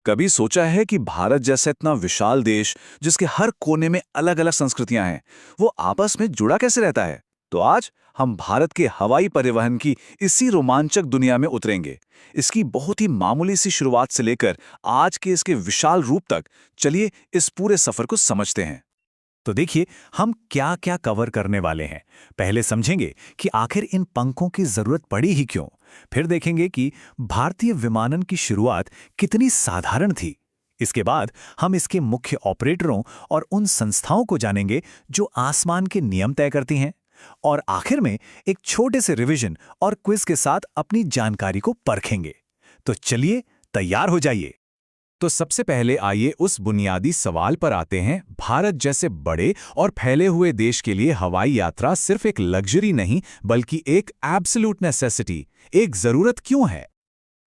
कभी सोचा है कि भारत जैसा इतना विशाल देश, जिसके हर कोने में अलग-अलग संस्कृतियां हैं, वो आपस में जुड़ा कैसे रहता है? तो आज हम भारत के हवाई परिवहन की इसी रोमांचक दुनिया में उतरेंगे। इसकी बहुत ही मामूली सी शुरुआत से लेकर आज के इसके विशाल रूप तक, चलिए इस पूरे सफर को समझते हैं। तो देखिए, हम क्या क्या कवर करने वाले हैं। पहले समझेंगे कि आखिर इन पंखों की जरूरत पड़ी ही क्यों। फिर देखेंगे कि भारतीय विमानन की शुरुआत कितनी साधारण थी। इसके बाद हम इसके मुख्य ऑपरेटरों और उन संस्थाओं को जानेंगे जो आसमान के नियम तय करती हैं। और आखिर में एक छोटे से रिवीजन और क्विज के साथ अपनी जानकारी को परखेंगे। तो चलिए, तैयार हो जाइए। तो सबसे पहले आइए उस बुनियादी सवाल पर आते हैं। भारत जैसे बड़े और फैले हुए देश के लिए हवाई यात्रा सिर्फ एक लग्जरी नहीं, बल्कि एक एब्सोल्यूट नेसेसिटी, एक जरूरत क्यों है?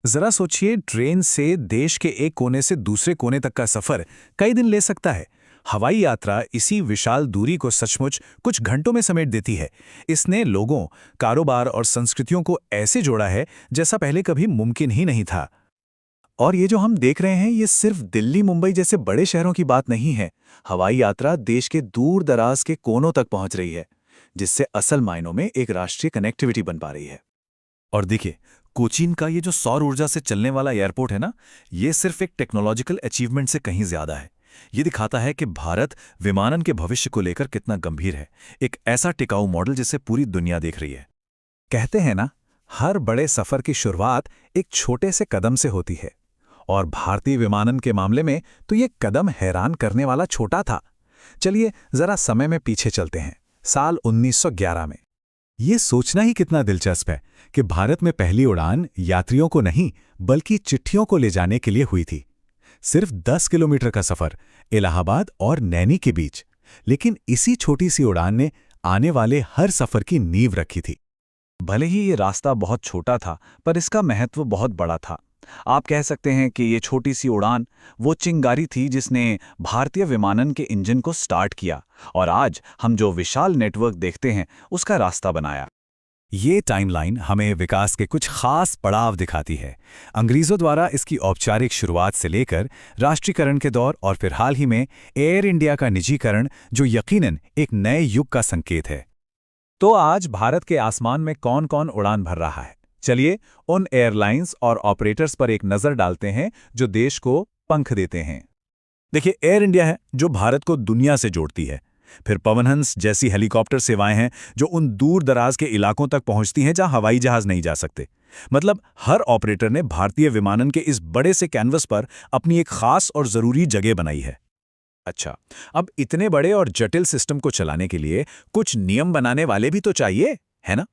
जरा सोचिए, ट्रेन से देश के एक कोने से दूसरे कोने तक का सफर कई दिन ले सकता है। हवाई यात्रा इसी विशाल दूरी को सचमुच कुछ घंटों में समेट देती है। इसने लोगों, कारोबार और संस्कृतियों को ऐसे जोड़ा है जैसा पहले कभी मुमकिन ही नहीं था। और ये जो हम देख रहे हैं, ये सिर्फ दिल्ली मुंबई जैसे बड़े शहरों की बात नहीं है। हवाई यात्रा देश के दूर दराज के कोनों तक पहुंच रही है, जिससे असल मायनों में एक राष्ट्रीय कनेक्टिविटी बन पा रही है। और देखिए, कोचीन का ये जो सौर ऊर्जा से चलने वाला एयरपोर्ट है ना, ये सिर्फ एक टेक्नोलॉजिकल अचीवमेंट से कहीं ज्यादा है। ये दिखाता है कि भारत विमानन के भविष्य को लेकर कितना गंभीर है, एक ऐसा टिकाऊ मॉडल जिसे पूरी दुनिया देख रही है। कहते हैं ना, हर बड़े सफर की शुरुआत एक छोटे से कदम से होती है। और भारतीय विमानन के मामले में तो ये कदम हैरान करने वाला छोटा था। चलिए जरा समय में पीछे चलते हैं, साल 1911 में। ये सोचना ही कितना दिलचस्प है कि भारत में पहली उड़ान यात्रियों को नहीं, बल्कि चिट्ठियों को ले जाने के लिए हुई थी। सिर्फ 10 किलोमीटर का सफर इलाहाबाद और नैनी के बीच। लेकिन इसी छोटी सी उड़ान ने आने वाले हर सफर की नींव रखी थी। भले ही ये रास्ता बहुत छोटा था, पर इसका महत्व बहुत बड़ा था। आप कह सकते हैं कि ये छोटी सी उड़ान वो चिंगारी थी जिसने भारतीय विमानन के इंजन को स्टार्ट किया और आज हम जो विशाल नेटवर्क देखते हैं उसका रास्ता बनाया। ये टाइमलाइन हमें विकास के कुछ खास पड़ाव दिखाती है। अंग्रेजों द्वारा इसकी औपचारिक शुरुआत से लेकर राष्ट्रीयकरण के दौर और फिर हाल ही में एयर इंडिया का निजीकरण, जो यकीनन एक नए युग का संकेत है। तो आज भारत के आसमान में कौन कौन उड़ान भर रहा है? चलिए उन एयरलाइंस और ऑपरेटर्स पर एक नज़र डालते हैं जो देश को पंख देते हैं। देखिए, एयर इंडिया है जो भारत को दुनिया से जोड़ती है। फिर पवनहंस जैसी हेलीकॉप्टर सेवाएं हैं जो उन दूर दराज के इलाकों तक पहुंचती हैं जहां हवाई जहाज नहीं जा सकते। मतलब हर ऑपरेटर ने भारतीय विमानन के इस बड़े से कैनवस पर अपनी एक खास और जरूरी जगह बनाई है। अच्छा, अब इतने बड़े और जटिल सिस्टम को चलाने के लिए कुछ नियम बनाने वाले भी तो चाहिए, है ना?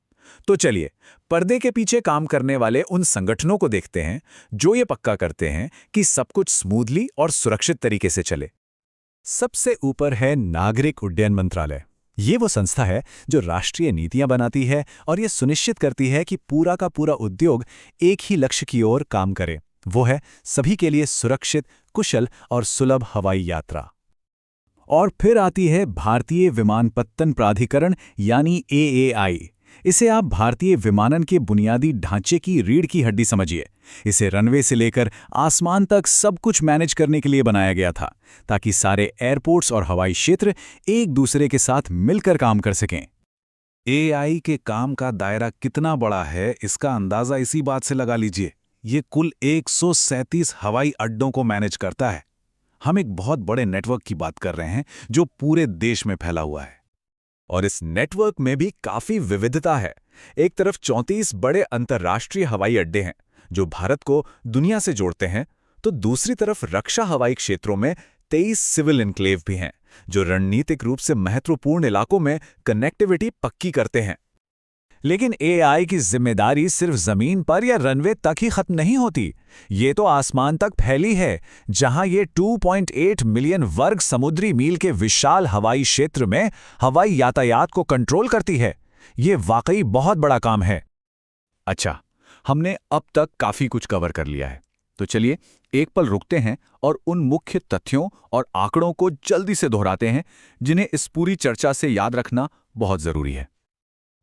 तो चलिए पर्दे के पीछे काम करने वाले उन संगठनों को देखते हैं जो ये पक्का करते हैं कि सब कुछ स्मूथली और सुरक्षित तरीके से चले। सबसे ऊपर है नागरिक उड्डयन मंत्रालय। ये वो संस्था है जो राष्ट्रीय नीतियां बनाती है और ये सुनिश्चित करती है कि पूरा का पूरा उद्योग एक ही लक्ष्य की ओर काम करे। वो है सभी के लिए सुरक्षित, कुशल और सुलभ हवाई यात्रा। और फिर आती है भारतीय विमानपत्तन प्राधिकरण यानी AAI। इसे आप भारतीय विमानन के बुनियादी ढांचे की रीढ़ की हड्डी समझिए। इसे रनवे से लेकर आसमान तक सब कुछ मैनेज करने के लिए बनाया गया था, ताकि सारे एयरपोर्ट्स और हवाई क्षेत्र एक दूसरे के साथ मिलकर काम कर सकें। AI के काम का दायरा कितना बड़ा है, इसका अंदाजा इसी बात से लगा लीजिए। ये कुल 137 हवाई अड्डों को मैनेज करता है। हम एक बहुत बड़े नेटवर्क की बात कर रहे हैं जो पूरे देश में फैला हुआ है। और इस नेटवर्क में भी काफी विविधता है। एक तरफ 34 बड़े अंतर्राष्ट्रीय हवाई अड्डे हैं जो भारत को दुनिया से जोड़ते हैं, तो दूसरी तरफ रक्षा हवाई क्षेत्रों में 23 सिविल इनक्लेव भी हैं जो रणनीतिक रूप से महत्वपूर्ण इलाकों में कनेक्टिविटी पक्की करते हैं। लेकिन AI की जिम्मेदारी सिर्फ जमीन पर या रनवे तक ही खत्म नहीं होती। ये तो आसमान तक फैली है, जहां ये 2.8 मिलियन वर्ग समुद्री मील के विशाल हवाई क्षेत्र में हवाई यातायात को कंट्रोल करती है। ये वाकई बहुत बड़ा काम है। अच्छा, हमने अब तक काफी कुछ कवर कर लिया है, तो चलिए एक पल रुकते हैं और उन मुख्य तथ्यों और आंकड़ों को जल्दी से दोहराते हैं जिन्हें इस पूरी चर्चा से याद रखना बहुत जरूरी है।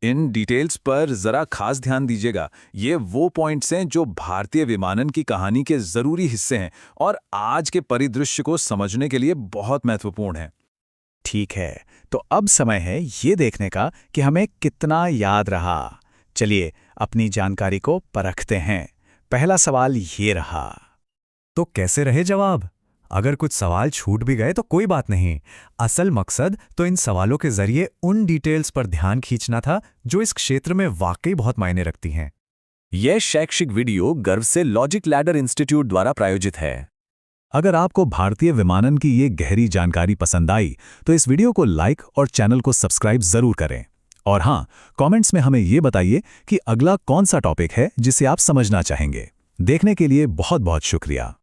इन डिटेल्स पर जरा खास ध्यान दीजिएगा। ये वो पॉइंट्स हैं जो भारतीय विमानन की कहानी के जरूरी हिस्से हैं और आज के परिदृश्य को समझने के लिए बहुत महत्वपूर्ण हैं। ठीक है, तो अब समय है ये देखने का कि हमें कितना याद रहा। चलिए अपनी जानकारी को परखते हैं। पहला सवाल ये रहा। तो कैसे रहे जवाब? अगर कुछ सवाल छूट भी गए तो कोई बात नहीं। असल मकसद तो इन सवालों के जरिए उन डिटेल्स पर ध्यान खींचना था जो इस क्षेत्र में वाकई बहुत मायने रखती हैं। यह शैक्षिक वीडियो गर्व से लॉजिक लैडर इंस्टीट्यूट द्वारा प्रायोजित है। अगर आपको भारतीय विमानन की ये गहरी जानकारी पसंद आई तो इस वीडियो को लाइक और चैनल को सब्सक्राइब जरूर करें। और हाँ, कमेंट्स में हमें ये बताइए कि अगला कौन सा टॉपिक है जिसे आप समझना चाहेंगे। देखने के लिए बहुत बहुत शुक्रिया।